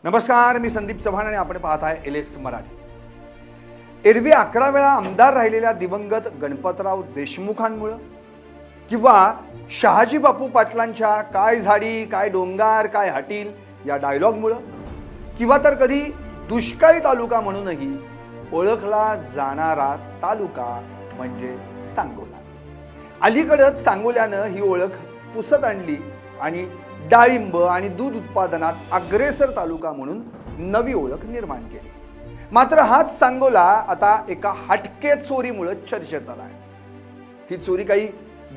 नमस्कार, मी संदीप चव्हाण आणि आपण पाहत आहे एलएस मराठी। एरवी 11 वेळा आमदार राहिलेल्या दिवंगत गणपतराव देशमुखांमुळे किंवा शहाजी बापू पाटलांच्या काय झाडी काय डोंगर काय हटील या डायलॉगमुळे किंवा तर कधी दुष्काळी तालुका म्हणूनही ओळखला जाणारा तालुका म्हणजे सांगोला। अलीकडेच सांगोल्यानं ही ओळख पुसत आणली आणि डाळिंब आणि दूध उत्पादनात अग्रेसर तालुका म्हणून नवी ओळख निर्माण केली। मात्र हाच सांगोला आता एका हटके चोरीमुळे चर्चेत आलाय। ही चोरी काही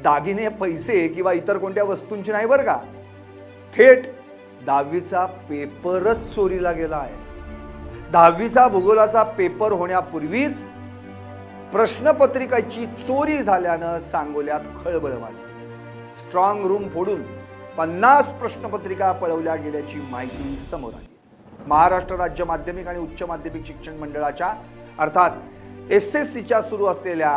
दागिने पैसे किंवा इतर कोणत्या वस्तूंची नाही बरं का, थेट 10वीचा पेपरच चोरीला गेला आहे। 10वीचा भूगोलाचा पेपर होण्यापूर्वीच प्रश्नपत्रिकाची चोरी झाल्यानं सांगोल्यात खळबळ माजली। स्ट्रॉंग रूम फोडून 50 प्रश्नपत्रिका पळवल्या गेल्याची माहिती समोर आली। महाराष्ट्र राज्य माध्यमिक आणि उच्च माध्यमिक शिक्षण मंडळाच्या अर्थात एसएससीच्या सुरू असलेल्या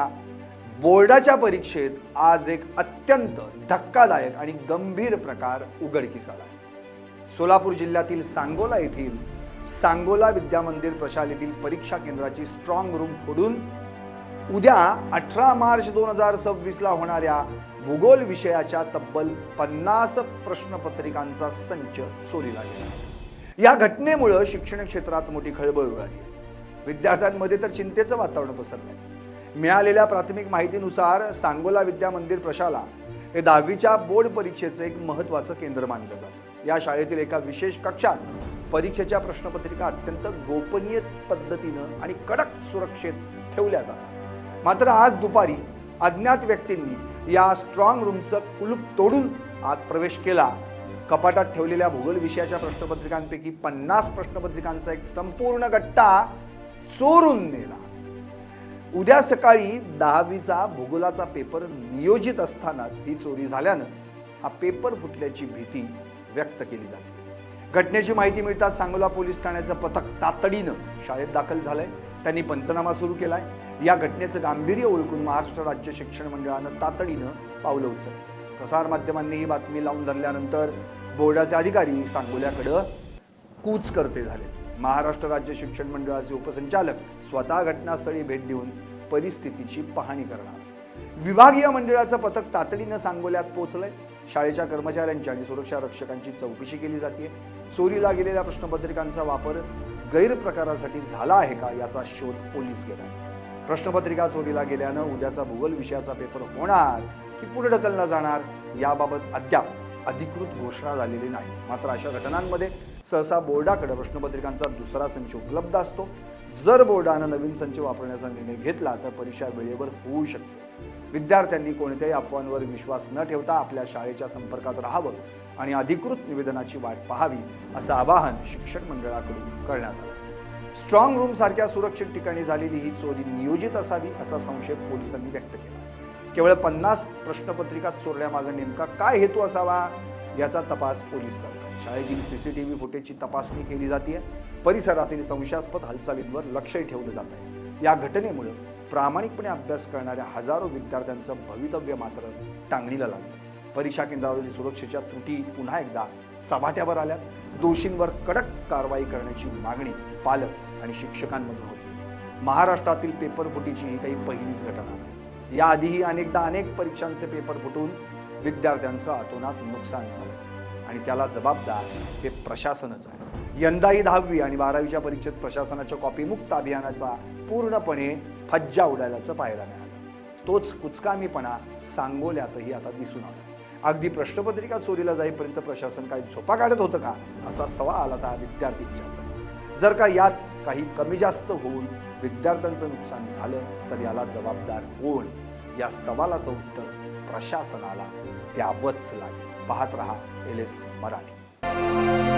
बोर्डाच्या परीक्षेत आज एक अत्यंत धक्कादायक आणि गंभीर प्रकार उघडकीस आला। सोलापूर जिल्ह्यातील सांगोला येथील सांगोला विद्यामंदिर प्रशालेतील परीक्षा केंद्राची स्ट्रॉंग रूम फोडून उद्या 18 मार्च 2026 ला होणाऱ्या भूगोल विषयाच्या तब्बल 50 प्रश्नपत्रिकांचा संच चोरीला गेला। या घटनेमुळे शिक्षण क्षेत्रात मोठी खळबळ उडाली। विद्यार्थ्यांमध्ये तर चिंतेचं वातावरण पसरलंय। मिळालेल्या प्राथमिक माहितीनुसार सांगोला विद्यामंदिर प्रशाला हे 10वीच्या बोर्ड परीक्षेचं एक महत्त्वाचं केंद्र मानलं जातं। या शाळेतील एका विशेष कक्षात परीक्षेच्या प्रश्नपत्रिका अत्यंत गोपनीय पद्धतीनं आणि कडक सुरक्षेत ठेवल्या जातात। मात्र आज दुपारी अज्ञात व्यक्तींनी या स्ट्रॉंग रूमचं कुलूप तोडून आत प्रवेश केला। कपाटात ठेवलेल्या भूगोल विषयाच्या प्रश्नपत्रिकांपैकी 50 प्रश्नपत्रिकांचा एक संपूर्ण गट्टा चोरून नेला। उद्या सकाळी 10वीचा भूगोलाचा पेपर नियोजित असतानाच ही चोरी झाल्यानं हा पेपर फुटल्याची भीती व्यक्त केली जाते। घटनेची माहिती मिळताच सांगोला पोलीस ठाण्याचं पथक तातडीनं शाळेत दाखल झालंय। त्यांनी पंचनामा सुरू केलाय। या घटनेचं गांभीर्य ओळखून महाराष्ट्र राज्य शिक्षण मंडळानं तातडीनं पावलं उचलली। प्रसार माध्यमांनी ही बातमी लावून धरल्यानंतर बोर्डाचे अधिकारी सांगोल्याकडे कूच करते झाले। महाराष्ट्र राज्य शिक्षण मंडळाचे उपसंचालक स्वतः घटनास्थळी भेट देऊन परिस्थितीची पाहणी करणार। विभागीय मंडळाचं पथक तातडीनं सांगोल्यात पोहोचलंय। शाळेच्या कर्मचाऱ्यांची आणि सुरक्षा रक्षकांची चौकशी केली जाते। चोरीला गेलेल्या प्रश्नपत्रिकांचा वापर गैरप्रकारासाठी झाला आहे का याचा शोध पोलीस घेत आहेत। प्रश्नपत्रिका चोरीला गेल्यानं उद्याचा भूगोल विषयाचा पेपर होणार की पुढे ढकलला जाणार याबाबत अद्याप अधिकृत घोषणा झालेली नाही। मात्र अशा घटनांमध्ये सहसा बोर्डाकडे प्रश्नपत्रिकांचा दुसरा संच उपलब्ध असतो। जर बोर्डानं नवीन संच वापरण्याचा निर्णय घेतला तर परीक्षा वेळेवर होऊ शकते। विद्यार्थ्यांनी कोणत्याही अफवांवर विश्वास न ठेवता आपल्या शाळेच्या संपर्कात राहावं आणि अधिकृत निवेदनाची वाट पाहावी असं आवाहन शिक्षण मंडळाकडून करण्यात आलं। स्ट्रॉंग रूम सारख्या सुरक्षित ठिकाणी झालेली ही चोरी नियोजित असावी असा संशय पोलिसांनी व्यक्त केला। केवळ 50 प्रश्नपत्रिका चोरण्यामागे नेमका काय हेतू असावा याचा तपास पोलीस करतात। शाळेतील सीसीटीव्ही फुटेजची तपासणी केली जाते। परिसरातील संशयास्पद हालचालींवर लक्षही ठेवलं जात आहे। या घटनेमुळे प्रामाणिकपणे अभ्यास करणाऱ्या हजारो विद्यार्थ्यांचं भवितव्य मात्र टांगणीला लागलं। परीक्षा केंद्रावरील सुरक्षेच्या त्रुटी पुन्हा एकदा चव्हाट्यावर आल्या। दोषींवर कडक कारवाई करण्याची मागणी पालक आणि शिक्षकांमधून होती। महाराष्ट्रातील पेपर फुटीची ही काही पहिलीच घटना नाही। याआधीही अनेक परीक्षांचे पेपर फुटून विद्यार्थ्यांचं अतोनात नुकसान झालं आणि त्याला जबाबदार हे प्रशासनच आहे। यंदाही 10वी आणि 12वीच्या परीक्षेत प्रशासनाच्या कॉपीमुक्त अभियानाचा पूर्णपणे फज्जा उडाल्याचं पाहायला मिळालं। तोच कुचकामीपणा सांगोल्यातही आता दिसून आला। अगदी प्रश्नपत्रिका चोरीला जाईपर्यंत प्रशासन काय झोपा काढत होतं का असा सवाल आता विद्यार्थी विचारतात। जर का यात काही कमी जास्त होऊन विद्यार्थ्यांचं नुकसान झालं तर याला जबाबदार कोण या सवालाचं उत्तर प्रशासनाला द्यावंच लागेल। पाहत रहा एलएस मराठी।